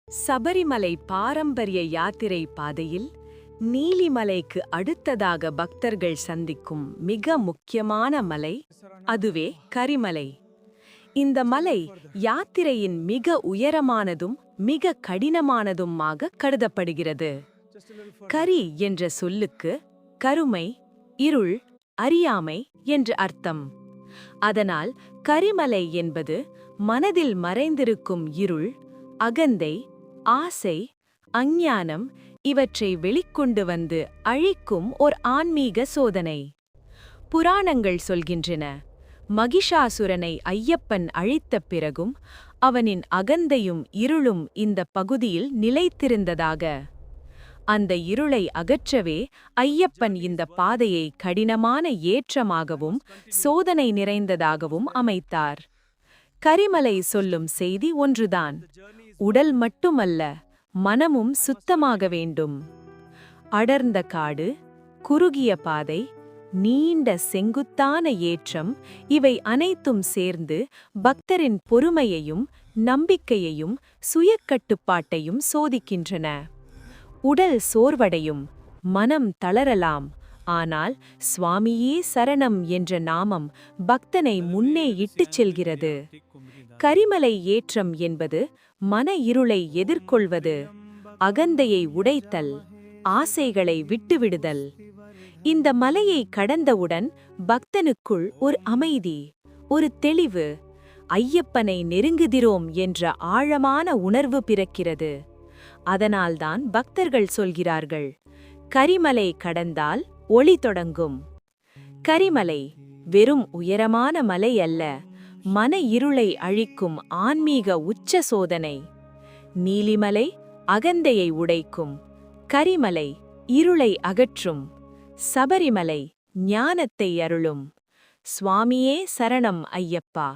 சபரிமலை பாரம்பரிய யாத்திரை பாதையில் நீலிமலைக்கு அடுத்ததாக பக்தர்கள் சந்திக்கும் மிக முக்கியமான மலை அதுவே கரிமலை. இந்த மலை யாத்திரையின் மிக உயரமானதும் மிக கடினமானதுமாக கருதப்படுகிறது. கரி என்ற சொல்லுக்கு கருமை, இருள், அறியாமை என்று அர்த்தம். அதனால் கரிமலை என்பது மனதில் மறைந்திருக்கும் இருள், அகந்தை, ஆசை, அஞ்ஞானம் இவற்றை வெளிக்கொண்டு வந்து அழிக்கும் ஓர் ஆன்மீக சோதனை. புராணங்கள் சொல்கின்றன, மகிஷாசுரனை ஐயப்பன் அழித்த பிறகும் அவனின் அகந்தையும் இருளும் இந்த பகுதியில் நிலைத்திருந்ததாக. அந்த இருளை அகற்றவே ஐயப்பன் இந்த பாதையை கடினமான ஏற்றமாகவும் சோதனை நிறைந்ததாகவும் அமைத்தார். கரிமலை சொல்லும் செய்தி ஒன்றுதான், உடல் மட்டுமல்ல, மனமும் சுத்தமாக வேண்டும். அடர்ந்த காடு, குறுகிய பாதை, நீண்ட செங்குத்தான ஏற்றம் இவை அனைத்தும் சேர்ந்து பக்தரின் பொறுமையையும் நம்பிக்கையையும் சுயக்கட்டுப்பாட்டையும் சோதிக்கின்றன. உடல் சோர்வடையும், மனம் தளரலாம், ஆனால் சுவாமியே சரணம் என்ற நாமம் பக்தனை முன்னே இட்டுச் செல்கிறது. கரிமலை ஏற்றம் என்பது மன இருளை எதிர்கொள்வது, அகந்தையை உடைத்தல், ஆசைகளை விட்டுவிடுதல். இந்த மலையை கடந்தவுடன் பக்தனுக்குள் ஒரு அமைதி, ஒரு தெளிவு, ஐயப்பனை நெருங்குகிறோம் என்ற ஆழமான உணர்வு பிறக்கிறது. அதனால்தான் பக்தர்கள் சொல்கிறார்கள், கரிமலை கடந்தால் ஒளி தொடங்கும். கரிமலை வெறும் உயரமான மலை அல்ல, மன இருளை அழிக்கும் ஆன்மீக உச்ச சோதனை. நீலிமலை அகந்தையை உடைக்கும், கரிமலை இருளை அகற்றும், சபரிமலை ஞானத்தை அருளும். சுவாமியே சரணம் ஐயப்பா.